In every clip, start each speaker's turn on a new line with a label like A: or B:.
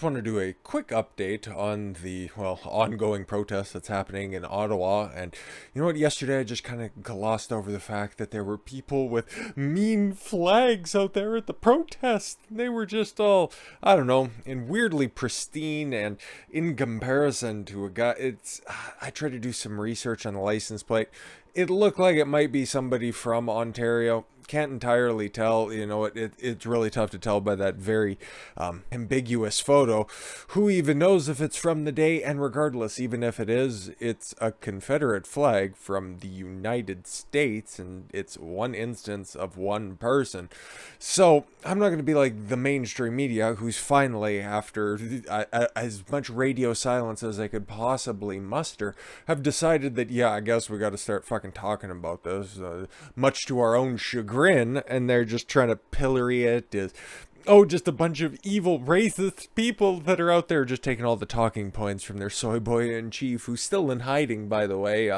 A: just want to do a quick update on the, ongoing protest that's happening in Ottawa. And you know what? Yesterday I just kind of glossed over the fact that there were people with mean flags out there at the protest. They were just all, I don't know, in weirdly pristine, and in comparison to a guy, I tried to do some research on the license plate. It looked like it might be somebody from Ontario. Can't entirely tell. It's really tough to tell by that very ambiguous photo. Who even knows if it's from the day? And regardless, even if it is, it's a Confederate flag from the United States, and it's one instance of one person. So I'm not going to be like the mainstream media, who's finally, after as much radio silence as they could possibly muster, have decided that, yeah, I guess we got to start fucking talking about this, much to our own chagrin. And they're just trying to pillory it as, just a bunch of evil racist people that are out there just taking all the talking points from their soy boy in chief, who's still in hiding, by the way.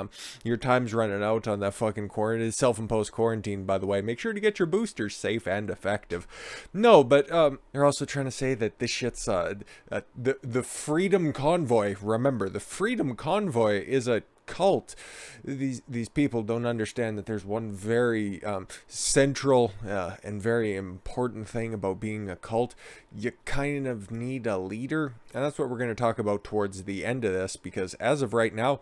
A: Your time's running out on that fucking self-imposed quarantine, by the way. Make sure to get your boosters safe and effective. No, but they're also trying to say that this shit's the Freedom Convoy. Remember, the Freedom Convoy is a cult. These people don't understand that there's one very central and very important thing about being a cult. You kind of need a leader, and that's what we're going to talk about towards the end of this, because as of right now,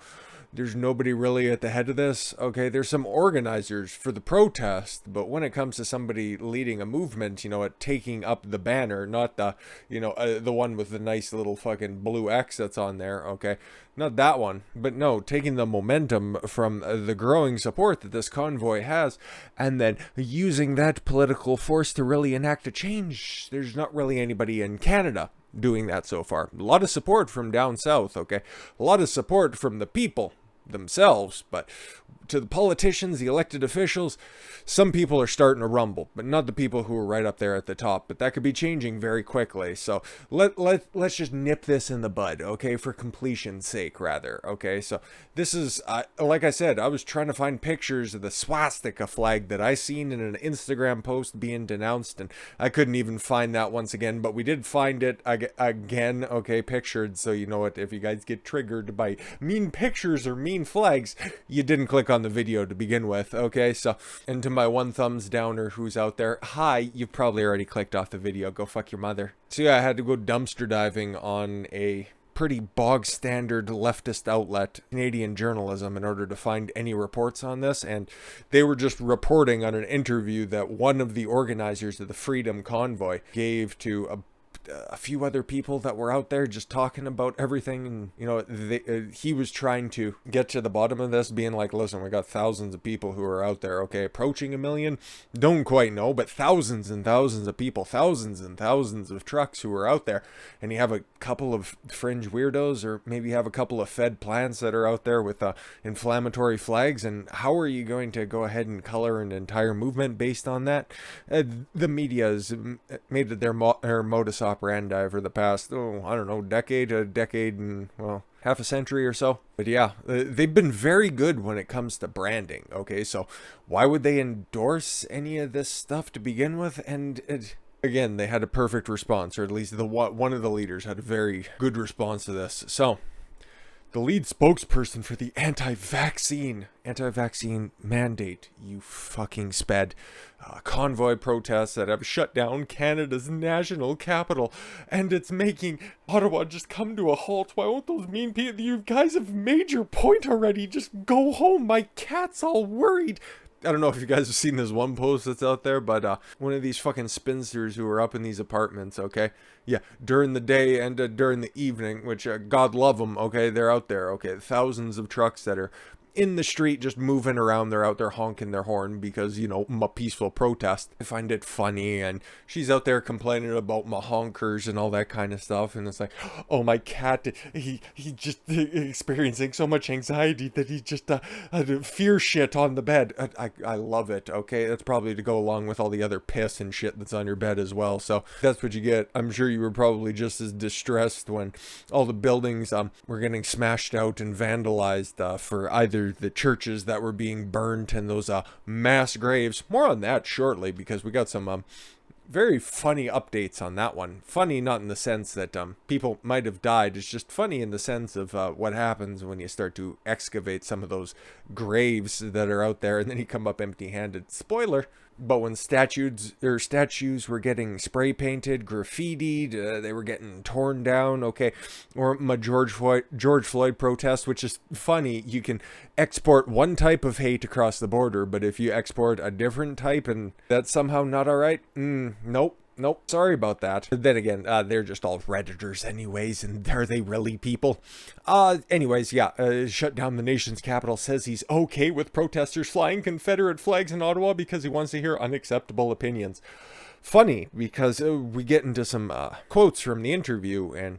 A: there's nobody really at the head of this. Okay, there's some organizers for the protest, but when it comes to somebody leading a movement, taking up the banner, not the, the one with the nice little fucking blue X that's on there, okay? Not that one, but no, taking the momentum from the growing support that this convoy has, and then using that political force to really enact a change. There's not really anybody in Canada doing that so far. A lot of support from down south, okay? A lot of support from the people themselves, but to the politicians, the elected officials, some people are starting to rumble, but not the people who are right up there at the top. But that could be changing very quickly. So let's just nip this in the bud, okay, for completion's sake, rather. Okay, so this is, like I said, I was trying to find pictures of the swastika flag that I seen in an Instagram post being denounced, and I couldn't even find that once again, but we did find it again, okay, pictured. So you know what, if you guys get triggered by mean pictures or mean flags, you didn't click on the video to begin with, okay? So, and to my one thumbs downer who's out there, hi, you've probably already clicked off the video, go fuck your mother. So yeah, I had to go dumpster diving on a pretty bog standard leftist outlet, Canadian journalism, in order to find any reports on this, and they were just reporting on an interview that one of the organizers of the Freedom Convoy gave to a few other people that were out there just talking about everything. And he was trying to get to the bottom of this, being like, listen, we got thousands of people who are out there, okay, approaching 1 million, don't quite know, but thousands and thousands of people, thousands and thousands of trucks who are out there, and you have a couple of fringe weirdos, or maybe you have a couple of fed plants that are out there with inflammatory flags, and how are you going to go ahead and color an entire movement based on that? The media has made it their modus operandi for the past, decade and, half a century or so. But yeah, they've been very good when it comes to branding, okay? So why would they endorse any of this stuff to begin with? And again, they had a perfect response, or at least one of the leaders had a very good response to this. So the lead spokesperson for the anti-vaccine mandate, you fucking sped, convoy protests that have shut down Canada's national capital, and it's making Ottawa just come to a halt. Why won't those mean people? You guys have made your point already. Just go home. My cat's all worried. I don't know if you guys have seen this one post that's out there, but one of these fucking spinsters who are up in these apartments, okay? Yeah, during the day and during the evening, which God love them, okay? They're out there, okay? Thousands of trucks that are in the street just moving around. They're out there honking their horn because, a peaceful protest. I find it funny, and she's out there complaining about my honkers and all that kind of stuff, and it's like, oh, my cat, he just experiencing so much anxiety that he just fear shit on the bed. I love it, okay? That's probably to go along with all the other piss and shit that's on your bed as well, so that's what you get. I'm sure you were probably just as distressed when all the buildings were getting smashed out and vandalized for either the churches that were being burnt and those mass graves. More on that shortly, because we got some very funny updates on that one. Funny not in the sense that people might have died. It's just funny in the sense of what happens when you start to excavate some of those graves that are out there and then you come up empty-handed. Spoiler. But when statues were getting spray painted, graffitied, they were getting torn down, okay, or my George Floyd protest, which is funny. You can export one type of hate across the border, but if you export a different type and that's somehow not all right, nope. Sorry about that. But then again, they're just all Redditors anyways, and are they really people? Anyways, yeah, shut down the nation's capital, says he's okay with protesters flying Confederate flags in Ottawa because he wants to hear unacceptable opinions. Funny, because we get into some quotes from the interview, and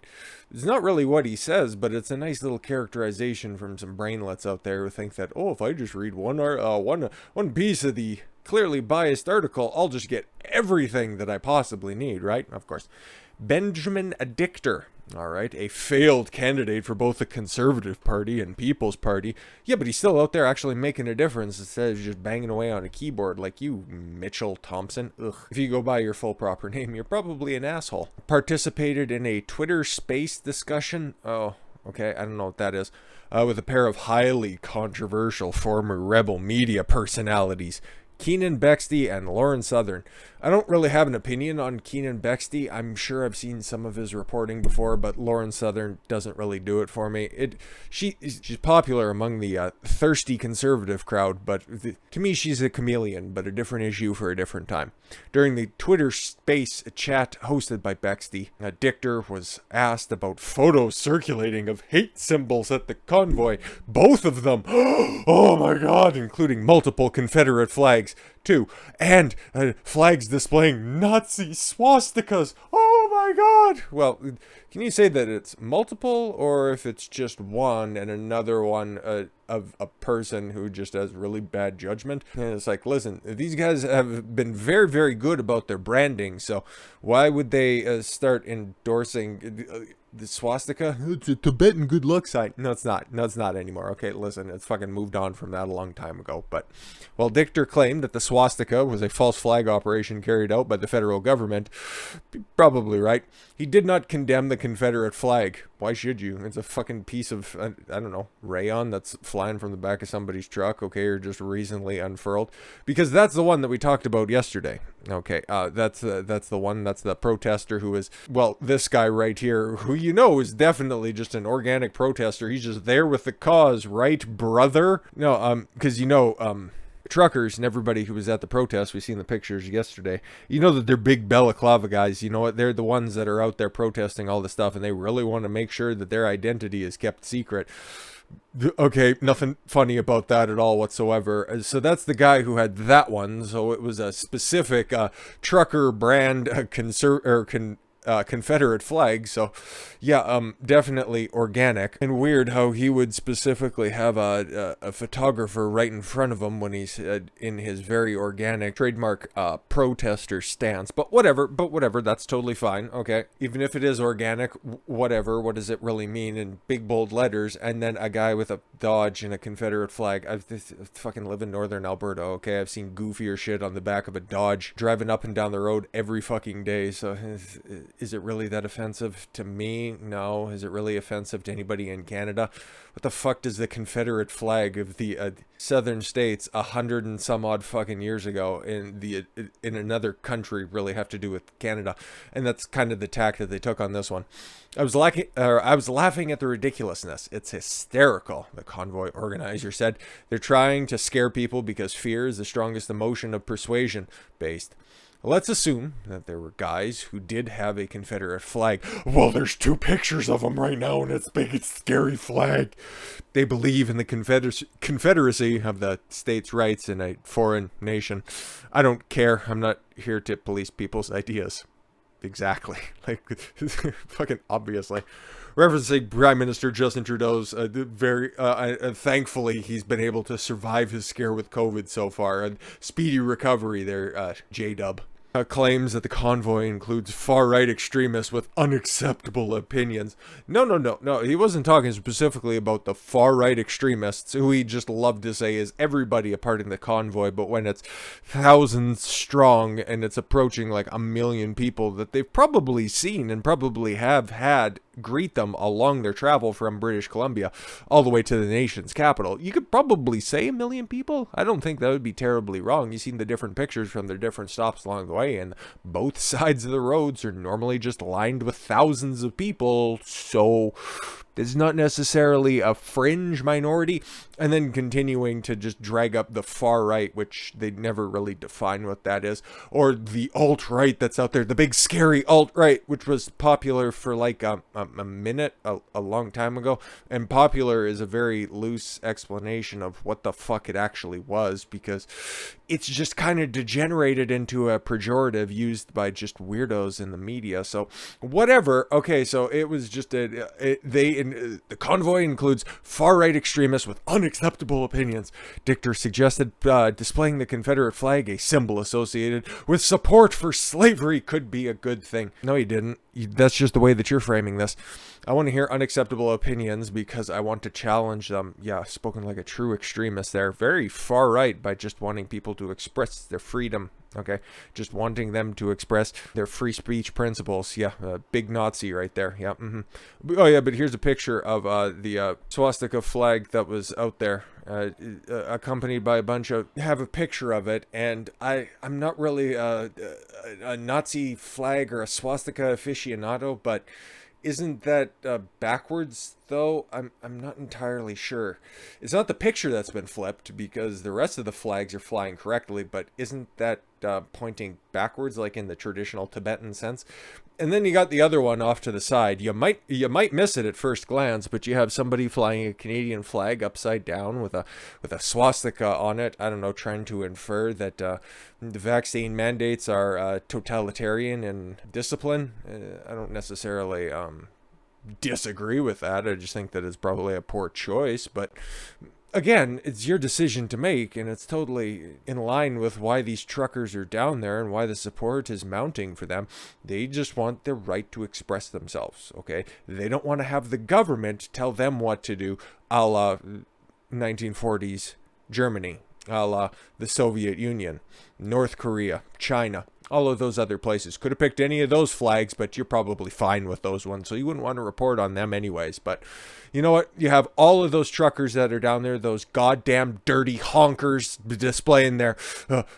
A: it's not really what he says, but it's a nice little characterization from some brainlets out there who think that, oh, if I just read one piece of the clearly biased article, I'll just get everything that I possibly need, right? Of course. Benjamin Addictor, all right, a failed candidate for both the Conservative Party and People's Party. Yeah, but he's still out there actually making a difference instead of just banging away on a keyboard like you, Mitchell Thompson. Ugh. If you go by your full proper name, you're probably an asshole. Participated in a Twitter space discussion. Oh, okay, I don't know what that is. With a pair of highly controversial former rebel media personalities, Keenan Bexty and Lauren Southern. I don't really have an opinion on Keenan Bexty. I'm sure I've seen some of his reporting before, but Lauren Southern doesn't really do it for me. She's popular among the thirsty conservative crowd, but to me she's a chameleon, but a different issue for a different time. During the Twitter space chat hosted by Bexty, Dictor was asked about photos circulating of hate symbols at the convoy. Both of them, oh my god, including multiple Confederate flags too, and flags displaying Nazi swastikas. Oh my god! Well, can you say that it's multiple, or if it's just one and another one of a person who just has really bad judgment? And it's like, listen, these guys have been very, very good about their branding, so why would they start endorsing the swastika? It's a Tibetan good luck sign. No, it's not. No, it's not anymore. Okay, listen, it's fucking moved on from that a long time ago. But, well, Dictor claimed that the swastika was a false flag operation carried out by the federal government. Probably right. He did not condemn the Confederate flag. Why should you? It's a fucking piece of, I don't know, rayon that's flying from the back of somebody's truck, okay, or just recently unfurled. Because that's the one that we talked about yesterday. Okay, that's the one, that's the protester who is, well, this guy right here, who you know is definitely just an organic protester. He's just there with the cause, right, brother? No, because you know, truckers and everybody who was at the protest, we seen the pictures yesterday, you know that they're big balaclava guys. You know what, they're the ones that are out there protesting all this stuff, and they really want to make sure that their identity is kept secret. Okay, nothing funny about that at all whatsoever. So that's the guy who had that one. So it was a specific trucker brand Confederate flag. So yeah, definitely organic. And weird how he would specifically have a photographer right in front of him when he's in his very organic trademark protester stance. But whatever, that's totally fine. Okay, even if it is organic, whatever, what does it really mean in big bold letters? And then a guy with a Dodge and a Confederate flag. I fucking live in northern Alberta, okay? I've seen goofier shit on the back of a Dodge driving up and down the road every fucking day. So is it really that offensive to me? No. Is it really offensive to anybody in Canada? What the fuck does the Confederate flag of the southern states 100 and some odd fucking years ago in another country really have to do with Canada? And that's kind of the tack that they took on this one. I was laughing at the ridiculousness. It's hysterical, the convoy organizer said. They're trying to scare people because fear is the strongest emotion of persuasion based. Let's assume that there were guys who did have a Confederate flag. Well, there's 2 pictures of them right now, and it's big, it's scary flag. They believe in the Confederacy of the states' rights in a foreign nation. I don't care. I'm not here to police people's ideas. Exactly. Like, fucking obviously. Referencing Prime Minister Justin Trudeau's thankfully he's been able to survive his scare with COVID so far. Speedy recovery there, J-Dub. claims that the convoy includes far-right extremists with unacceptable opinions. No. He wasn't talking specifically about the far-right extremists, who he just loved to say is everybody a part of the convoy, but when it's thousands strong and it's approaching like 1 million people that they've probably seen and probably have had greet them along their travel from British Columbia all the way to the nation's capital. You could probably say 1 million people. I don't think that would be terribly wrong. You've seen the different pictures from their different stops along the way, and both sides of the roads are normally just lined with thousands of people, so it's not necessarily a fringe minority. And then continuing to just drag up the far right, which they never really define what that is, or the alt-right that's out there, the big scary alt-right, which was popular for like a minute a long time ago. And popular is a very loose explanation of what the fuck it actually was, because it's just kind of degenerated into a pejorative used by just weirdos in the media. So whatever. Okay, so it was just the convoy includes far-right extremists with unacceptable opinions. Dichter suggested displaying the Confederate flag, a symbol associated with support for slavery, could be a good thing. No, he didn't. That's just the way that you're framing this. I want to hear unacceptable opinions because I want to challenge them. Yeah, spoken like a true extremist there. Very far right by just wanting people to express their freedom. Okay, just wanting them to express their free speech principles. Yeah, big Nazi right there. Yeah. Oh yeah, but here's a picture of the swastika flag that was out there, accompanied by a bunch of. Have a picture of it, and I'm not really a Nazi flag or a swastika aficionado, but isn't that backwards though? I'm not entirely sure. It's not the picture that's been flipped, because the rest of the flags are flying correctly, but isn't that pointing backwards like in the traditional Tibetan sense? And then you got the other one off to the side. You might miss it at first glance, but you have somebody flying a Canadian flag upside down with a swastika on it. I don't know, trying to infer that the vaccine mandates are totalitarian in discipline. I don't necessarily disagree with that. I just think that it's probably a poor choice, but again, it's your decision to make, and it's totally in line with why these truckers are down there and why the support is mounting for them. They just want the right to express themselves, okay? They don't want to have the government tell them what to do, a la 1940s Germany, a la the Soviet Union, North Korea, China. All of those other places. Could have picked any of those flags, but you're probably fine with those ones, so you wouldn't want to report on them anyways. But you know what? You have all of those truckers that are down there, those goddamn dirty honkers displaying their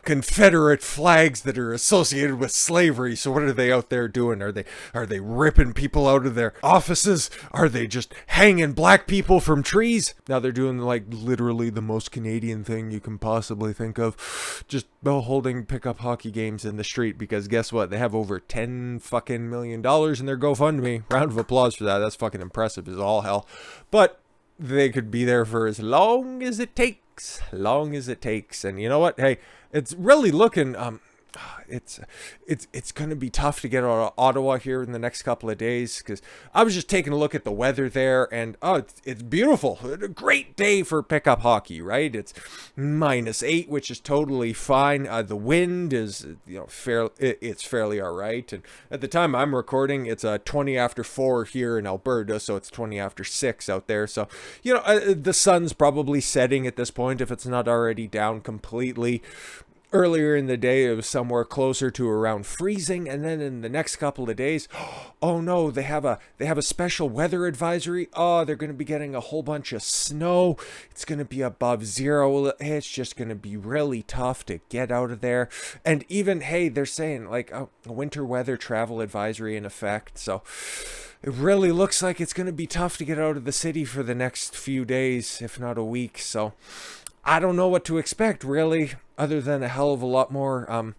A: Confederate flags that are associated with slavery. So what are they out there doing? Are they ripping people out of their offices? Are they just hanging black people from trees? Now they're doing like literally the most Canadian thing you can possibly think of. Just holding pickup hockey games in the street, because guess what? They have over $10 fucking million in their GoFundMe. Round of applause for that. That's fucking impressive as all hell. But they could be there for as long as it takes. Long as it takes. And you know what? Hey, it's really looking it's going to be tough to get out of Ottawa here in the next couple of days, because I was just taking a look at the weather there, and it's beautiful. A great day for pickup hockey, right? It's -8, which is totally fine. The wind is it's fairly all right, and at the time I'm recording, it's 20 after 4 here in Alberta, so it's 20 after 6 out there. So the sun's probably setting at this point if it's not already down completely. Earlier in the day, it was somewhere closer to around freezing, and then in the next couple of days, oh no, they have a special weather advisory. Oh, they're going to be getting a whole bunch of snow. It's going to be above 0. It's just going to be really tough to get out of there. And even, hey, they're saying like a winter weather travel advisory in effect. So it really looks like it's going to be tough to get out of the city for the next few days, if not a week. So I don't know what to expect, really, other than a hell of a lot more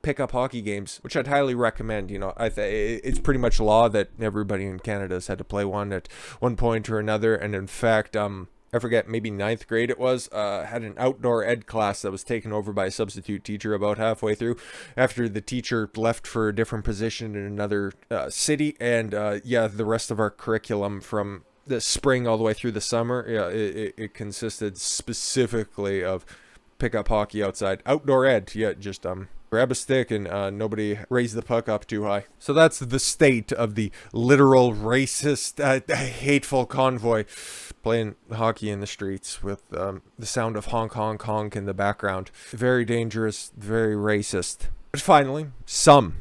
A: pickup hockey games, which I'd highly recommend. It's pretty much law that everybody in Canada has had to play one at one point or another. And in fact, I forget, maybe 9th grade it was, had an outdoor ed class that was taken over by a substitute teacher about halfway through, after the teacher left for a different position in another city. And the rest of our curriculum from the spring all the way through the summer, it consisted specifically of pick up hockey outside. Outdoor ed, yeah, just grab a stick and nobody raise the puck up too high. So that's the state of the literal racist, hateful convoy playing hockey in the streets with the sound of honk honk honk in the background. Very dangerous, very racist. But finally, some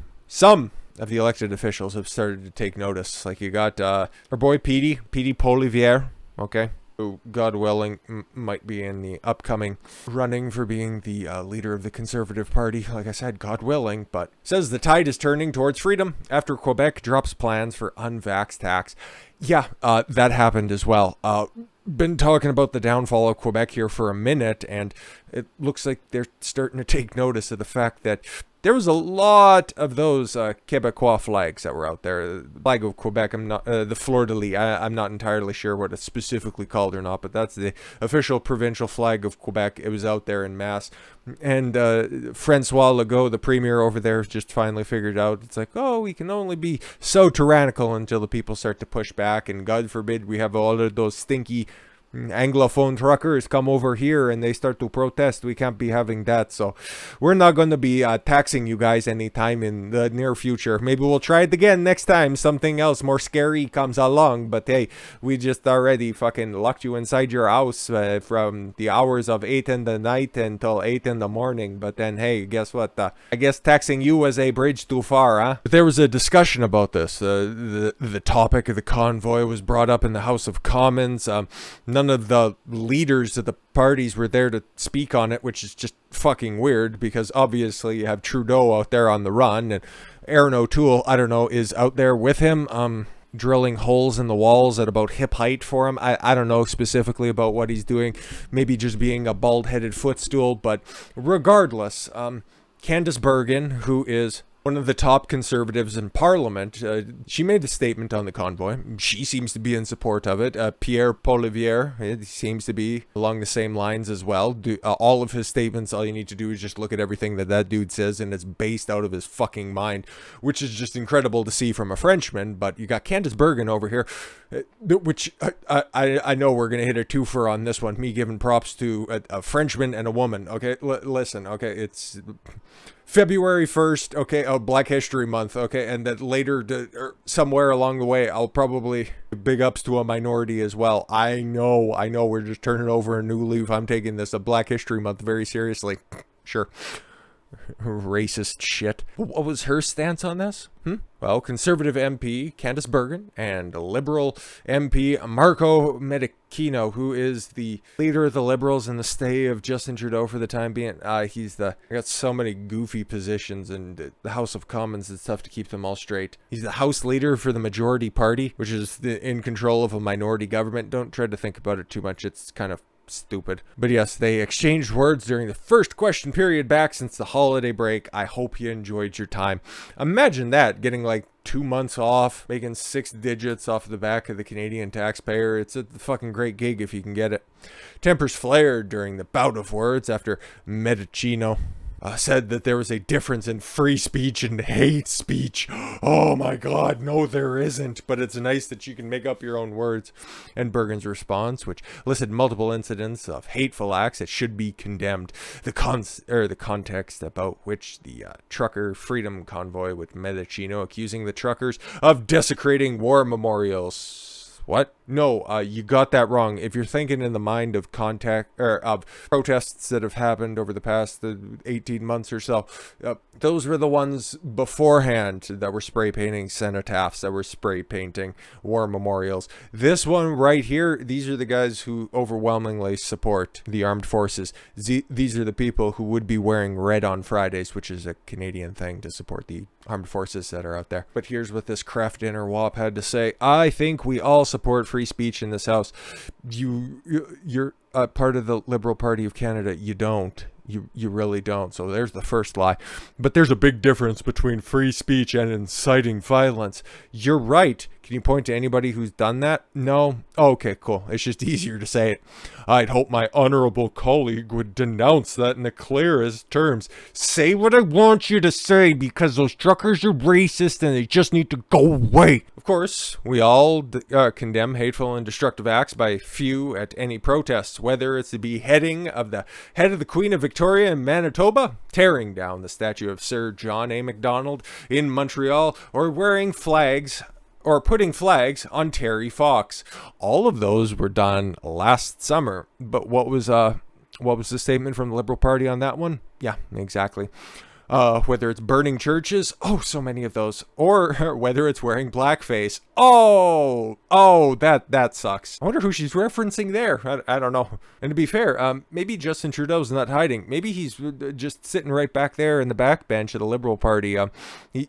A: of the elected officials have started to take notice. Like you got our boy Petey Poilievre, okay, who, God willing, might be in the upcoming running for being the leader of the Conservative Party. Like I said, God willing, but says the tide is turning towards freedom after Quebec drops plans for unvaxxed tax. Yeah, that happened as well. Been talking about the downfall of Quebec here for a minute, and it looks like they're starting to take notice of the fact that there was a lot of those Quebecois flags that were out there. The flag of Quebec, I'm not the fleur-de-lis. I'm not entirely sure what it's specifically called or not, but that's the official provincial flag of Quebec. It was out there in mass, and Francois Legault, the premier over there, just finally figured out it's like, oh, we can only be so tyrannical until the people start to push back, and God forbid we have all of those stinky Anglophone truckers come over here and they start to protest. We can't be having that, so we're not going to be taxing you guys anytime in the near future. Maybe we'll try it again next time something else more scary comes along, but hey, we just already fucking locked you inside your house from the hours of 8 in the night until 8 in the morning. But then hey, guess what, I guess taxing you was a bridge too far, huh? But there was a discussion about this. The topic of the convoy was brought up in the House of Commons. None of the leaders of the parties were there to speak on it, which is just fucking weird because obviously you have Trudeau out there on the run, and Erin O'Toole, I don't know, is out there with him, drilling holes in the walls at about hip height for him. I don't know specifically about what he's doing, maybe just being a bald-headed footstool, but regardless, Candice Bergen, who is one of the top conservatives in Parliament, she made a statement on the convoy. She seems to be in support of it. Pierre Poilievre seems to be along the same lines as well. All of his statements, all you need to do is just look at everything that dude says, and it's based out of his fucking mind, which is just incredible to see from a Frenchman. But you got Candice Bergen over here, which I know we're going to hit a twofer on this one, me giving props to a Frenchman and a woman. Okay, listen, okay, it's February 1st, okay, Black History Month, okay, and that later, or somewhere along the way, I'll probably big ups to a minority as well. I know, we're just turning over a new leaf. I'm taking this, a Black History Month, very seriously. Sure. Racist shit. What was her stance on this? Well, Conservative MP Candice Bergen and Liberal MP Marco Medicino, who is the leader of the Liberals in the stay of Justin Trudeau for the time being. I got so many goofy positions in the House of Commons, it's tough to keep them all straight. He's the House leader for the majority party, which is in control of a minority government. Don't try to think about it too much. It's kind of stupid. But yes, they exchanged words during the first question period back since the holiday break. I hope you enjoyed your time. Imagine that, getting like 2 months off, making 6 digits off the back of the Canadian taxpayer. It's a fucking great gig if you can get it. Tempers flared during the bout of words after Medicino said that there was a difference in free speech and hate speech. Oh my God, no there isn't, but it's nice that you can make up your own words. And Bergen's response, which listed multiple incidents of hateful acts that should be condemned. The context about which the trucker Freedom Convoy with Medicino accusing the truckers of desecrating war memorials. What? No, you got that wrong. If you're thinking in the mind of of protests that have happened over the past 18 months or so, those were the ones beforehand that were spray painting cenotaphs, that were spray painting war memorials. This one right here, these are the guys who overwhelmingly support the armed forces. These are the people who would be wearing red on Fridays, which is a Canadian thing to support the armed forces that are out there. But here's what this Kraft Dinner Wop had to say. I think we all support free speech in this house. You're part of the Liberal Party of Canada. You don't. You really don't. So there's the first lie. But there's a big difference between free speech and inciting violence. You're right. Can you point to anybody who's done that? No? Oh, okay, cool. It's just easier to say it. I'd hope my honorable colleague would denounce that in the clearest terms. Say what I want you to say, because those truckers are racist and they just need to go away. Of course, we all condemn hateful and destructive acts by few at any protests, whether it's the beheading of the head of the Queen of Victoria in Manitoba, tearing down the statue of Sir John A. Macdonald in Montreal, or wearing flags or putting flags on Terry Fox. All of those were done last summer. But what was the statement from the Liberal Party on that one? Yeah, exactly. Whether it's burning churches, oh, so many of those, or whether it's wearing blackface, that sucks. I wonder who she's referencing there. I don't know. And to be fair, maybe Justin Trudeau's not hiding. Maybe he's just sitting right back there in the backbench of the Liberal Party.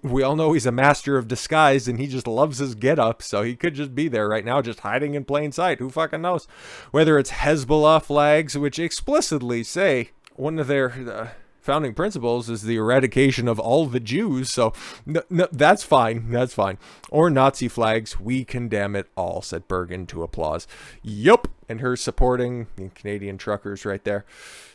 A: We all know he's a master of disguise, and he just loves his get-up, so he could just be there right now, just hiding in plain sight. Who fucking knows? Whether it's Hezbollah flags, which explicitly say one of their founding principles is the eradication of all the Jews, so no, that's fine, or Nazi flags, we condemn it all, said Bergen to applause. Yup. And her supporting Canadian truckers right there.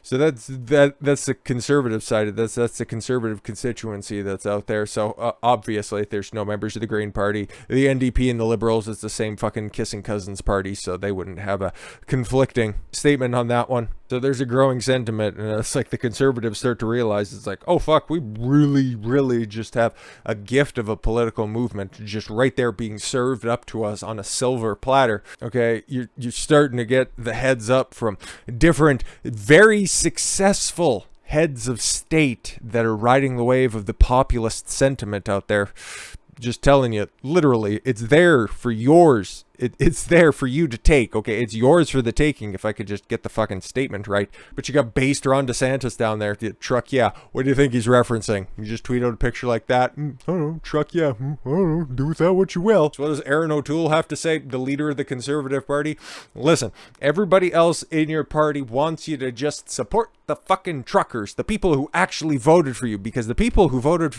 A: So that's the conservative side of this. That's the conservative constituency that's out there. So obviously there's no members of the Green Party. The NDP and the Liberals is the same fucking kissing cousins party, so they wouldn't have a conflicting statement on that one. So there's a growing sentiment, and it's like the Conservatives start to realize it's like, oh fuck, we really just have a gift of a political movement just right there being served up to us on a silver platter. Okay, you're starting to get the heads up from different very successful heads of state that are riding the wave of the populist sentiment out there. Just telling you, literally, it's there for yours. It's there for you to take, okay? It's yours for the taking, if I could just get the fucking statement right. But you got based Ron DeSantis down there. The truck, yeah. What do you think he's referencing? You just tweet out a picture like that. I don't know, truck, yeah. I don't know, do with that what you will. So what does Erin O'Toole have to say, the leader of the Conservative Party? Listen, everybody else in your party wants you to just support the fucking truckers, the people who actually voted for you, because the people who voted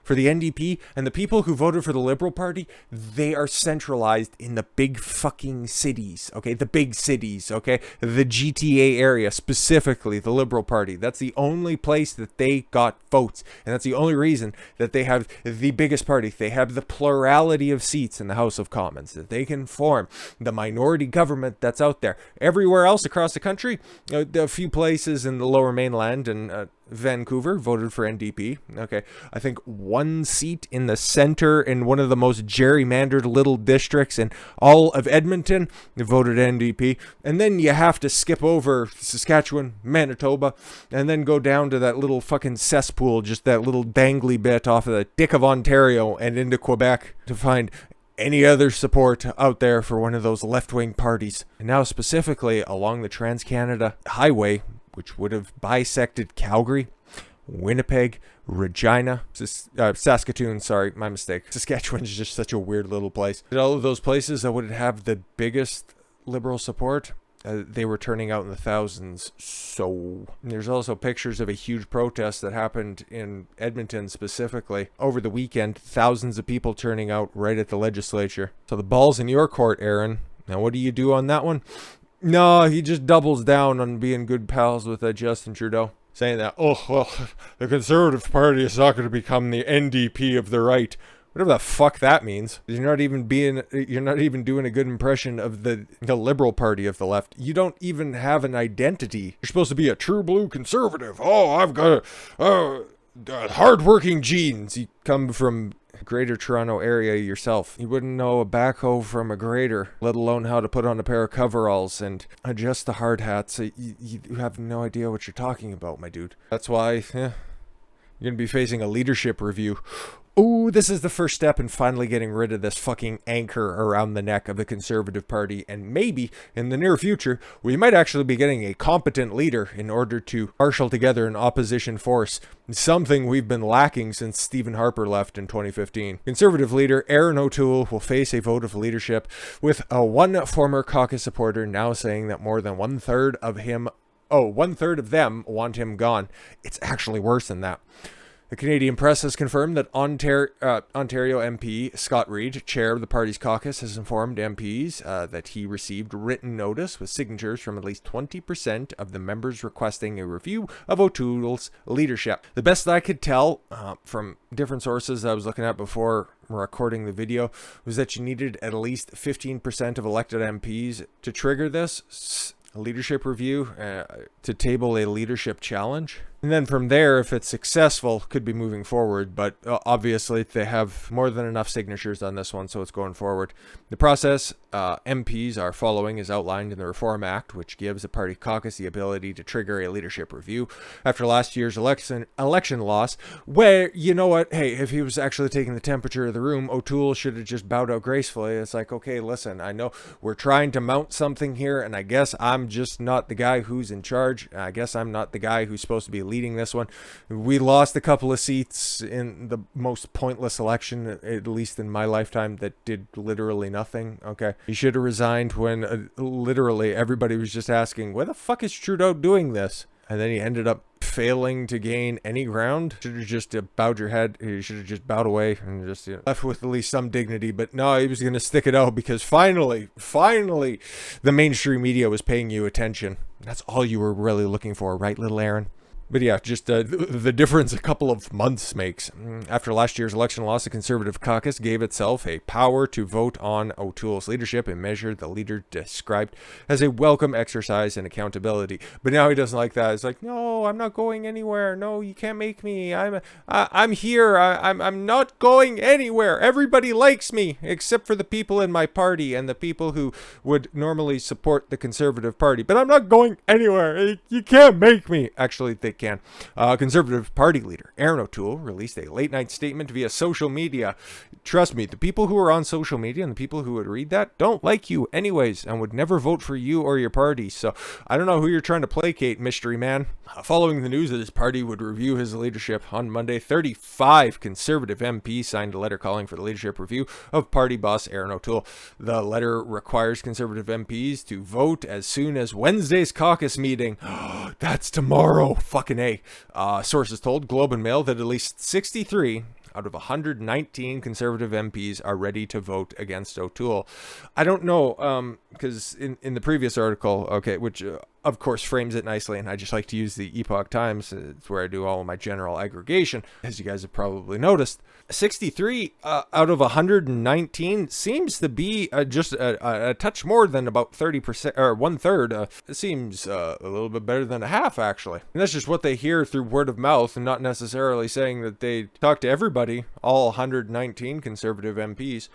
A: for the NDP and the people who voted for the Liberal Party, they are centralized in the big fucking cities, okay? The big cities, okay? The GTA area, specifically the Liberal Party. That's the only place that they got votes, and that's the only reason that they have the biggest party. They have the plurality of seats in the House of Commons, that they can form the minority government that's out there. Everywhere else across the country, a few places in the Lower Mainland and Vancouver voted for NDP. Okay, I think one seat in the center in one of the most gerrymandered little districts in all of Edmonton voted NDP. And then you have to skip over Saskatchewan, Manitoba, and then go down to that little fucking cesspool, just that little dangly bit off of the dick of Ontario and into Quebec to find any other support out there for one of those left-wing parties. And now specifically along the Trans-Canada Highway, which would have bisected Calgary, Winnipeg, Regina, Saskatoon, sorry, my mistake. Saskatchewan's just such a weird little place. All of those places that would have the biggest Liberal support, they were turning out in the thousands. So there's also pictures of a huge protest that happened in Edmonton specifically over the weekend. Thousands of people turning out right at the legislature. So the ball's in your court, Erin. Now what do you do on that one? No, he just doubles down on being good pals with Justin Trudeau, saying that, oh, well, the Conservative Party is not going to become the NDP of the right. Whatever the fuck that means. You're not even doing a good impression of the Liberal Party of the left. You don't even have an identity. You're supposed to be a true blue conservative. Oh, I've got hard-working genes. You come from Greater Toronto area yourself. You wouldn't know a backhoe from a grader, let alone how to put on a pair of coveralls and adjust the hard hat. So you have no idea what you're talking about, my dude. That's why, you're going to be facing a leadership review. Ooh, this is the first step in finally getting rid of this fucking anchor around the neck of the Conservative Party, and maybe, in the near future, we might actually be getting a competent leader in order to marshal together an opposition force, something we've been lacking since Stephen Harper left in 2015. Conservative leader Erin O'Toole will face a vote of leadership, with one former caucus supporter now saying that more than one-third of him 1/3 of them want him gone. It's actually worse than that. The Canadian press has confirmed that Ontario MP Scott Reid, chair of the party's caucus, has informed MPs that he received written notice with signatures from at least 20% of the members requesting a review of O'Toole's leadership. The best I could tell from different sources I was looking at before recording the video was that you needed at least 15% of elected MPs to trigger this leadership review, to table a leadership challenge. And then from there, if it's successful, could be moving forward. But obviously, they have more than enough signatures on this one, so it's going forward. The process MPs are following is outlined in the Reform Act, which gives the party caucus the ability to trigger a leadership review after last year's election loss, where, you know what, hey, if he was actually taking the temperature of the room, O'Toole should have just bowed out gracefully. It's like, okay, listen, I know we're trying to mount something here, and I guess I'm just not the guy who's in charge. I guess I'm not the guy who's supposed to be leading this one. We lost a couple of seats in the most pointless election, at least in my lifetime, that did literally nothing. Okay, he should have resigned when literally everybody was just asking, why the fuck is Trudeau doing this? And then he ended up failing to gain any ground. Should have just bowed your head. He should have just bowed away and just left with at least some dignity. But no, he was going to stick it out because finally, the mainstream media was paying you attention. That's all you were really looking for, right, little Erin? But yeah, just the difference a couple of months makes. After last year's election loss, the Conservative caucus gave itself a power to vote on O'Toole's leadership, a measure the leader described as a welcome exercise in accountability. But now he doesn't like that. It's like, no, I'm not going anywhere. No, you can't make me. I'm here. I'm not going anywhere. Everybody likes me, except for the people in my party and the people who would normally support the Conservative Party. But I'm not going anywhere. You can't make me. Actually, they can. Conservative Party leader Erin O'Toole released a late-night statement via social media. Trust me, the people who are on social media and the people who would read that don't like you anyways and would never vote for you or your party. So I don't know who you're trying to placate, mystery man. Following the news that his party would review his leadership on Monday, 35 Conservative MPs signed a letter calling for the leadership review of party boss Erin O'Toole. The letter requires Conservative MPs to vote as soon as Wednesday's caucus meeting. That's tomorrow. Fucking A. Sources told Globe and Mail that at least 63 out of 119 Conservative MPs are ready to vote against O'Toole. I don't know, because in the previous article, okay, which of course frames it nicely, and I just like to use the Epoch Times. It's where I do all of my general aggregation, as you guys have probably noticed. 63 out of 119 seems to be just a touch more than about 30%, or 1/3. It seems a little bit better than a half, actually. And that's just what they hear through word of mouth, and not necessarily saying that they talk to everybody, all 119 Conservative MPs.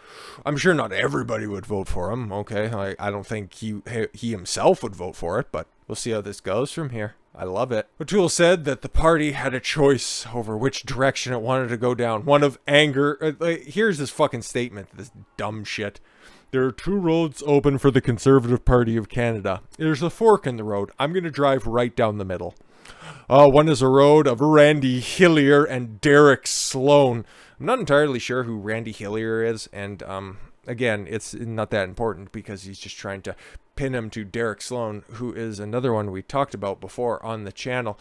A: I'm sure not everybody would vote for him, okay? I don't think he himself would vote for it, but we'll see how this goes from here. I love it. O'Toole said that the party had a choice over which direction it wanted to go down. One of anger. Here's this fucking statement, this dumb shit. There are two roads open for the Conservative Party of Canada. There's a fork in the road. I'm going to drive right down the middle. One is a road of Randy Hillier and Derek Sloan. I'm not entirely sure who Randy Hillier is, and again, it's not that important because he's just trying to pin him to Derek Sloan, who is another one we talked about before on the channel.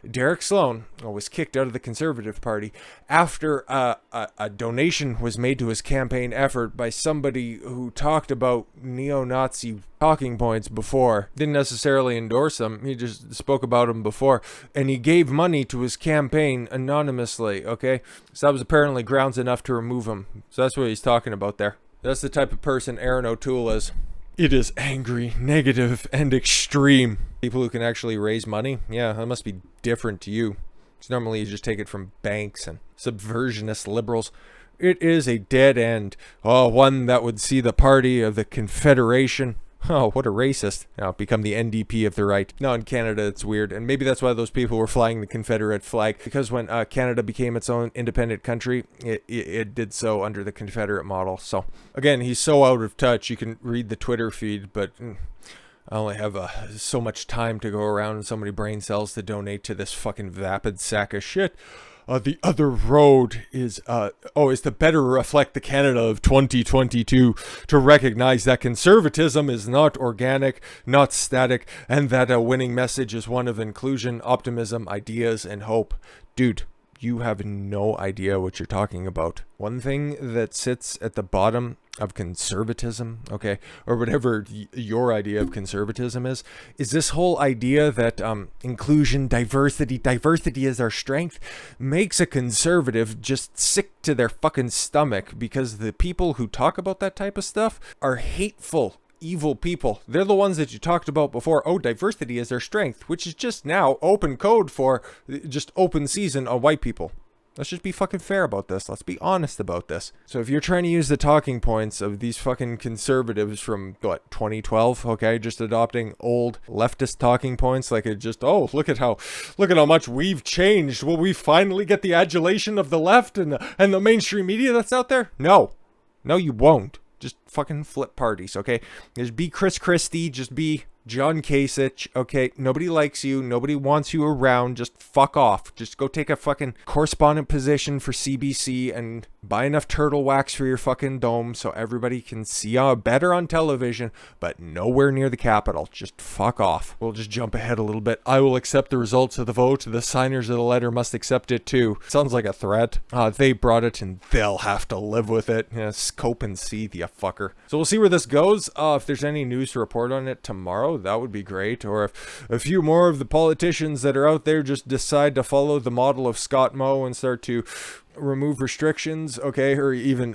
A: Derek Sloan was kicked out of the Conservative Party after a donation was made to his campaign effort by somebody who talked about neo-Nazi talking points before. Didn't necessarily endorse them, he just spoke about them before, and he gave money to his campaign anonymously, okay? So that was apparently grounds enough to remove him. So that's what he's talking about there. That's the type of person Erin O'Toole is. It is angry, negative, and extreme. People who can actually raise money, yeah, that must be different to you. Because normally you just take it from banks and subversionist liberals. It is a dead end. One that would see the party of the Confederation. Oh, what a racist. Now, become the NDP of the right. Now, in Canada, it's weird. And maybe that's why those people were flying the Confederate flag. Because when Canada became its own independent country, it did so under the Confederate model. So, again, he's so out of touch. You can read the Twitter feed, but I only have so much time to go around and so many brain cells to donate to this fucking vapid sack of shit. the other road is to better reflect the Canada of 2022, to recognize that conservatism is not organic, not static, and that a winning message is one of inclusion, optimism, ideas, and hope. Dude, you have no idea what you're talking about. One thing that sits at the bottom of conservatism, okay, or whatever your idea of conservatism is this whole idea that inclusion, diversity is our strength, makes a conservative just sick to their fucking stomach, because the people who talk about that type of stuff are hateful, evil people. They're the ones that you talked about before. Oh, diversity is their strength, which is just now open code for just open season on white people. Let's just be fucking fair about this. Let's be honest about this. So if you're trying to use the talking points of these fucking conservatives from, what, 2012, okay, just adopting old leftist talking points, like it just, oh, look at how much we've changed. Will we finally get the adulation of the left and the mainstream media that's out there? No, you won't. Just fucking flip parties, okay? Just be Chris Christie, just be John Kasich, okay? Nobody likes you, nobody wants you around, just fuck off. Just go take a fucking correspondent position for CBC and buy enough turtle wax for your fucking dome so everybody can see you better on television, but nowhere near the Capitol. Just fuck off. We'll just jump ahead a little bit. I will accept the results of the vote. The signers of the letter must accept it too. Sounds like a threat. They brought it and they'll have to live with it. Yeah, scope and see, you fucker. So we'll see where this goes. If there's any news to report on it tomorrow, that would be great. Or if a few more of the politicians that are out there just decide to follow the model of Scott Moe and start to remove restrictions, okay, or even,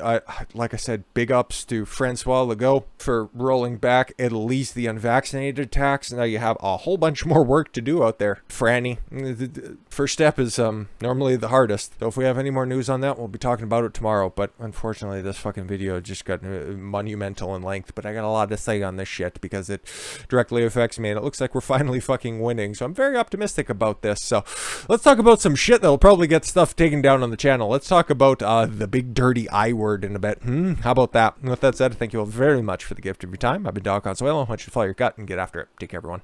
A: like I said, big ups to Francois Legault for rolling back at least the unvaccinated tax. Now you have a whole bunch more work to do out there, Franny. The first step is normally the hardest. So if we have any more news on that, we'll be talking about it tomorrow. But unfortunately, this fucking video just got monumental in length. But I got a lot to say on this shit because it directly affects me, and it looks like we're finally fucking winning. So I'm very optimistic about this. So let's talk about some shit that'll probably get stuff taken down on the channel. Let's talk about the big dirty I word in a bit. How about that? And with that said, thank you all very much for the gift of your time. I've been Doc Consuelo. I want you to follow your gut and get after it. Take care, everyone.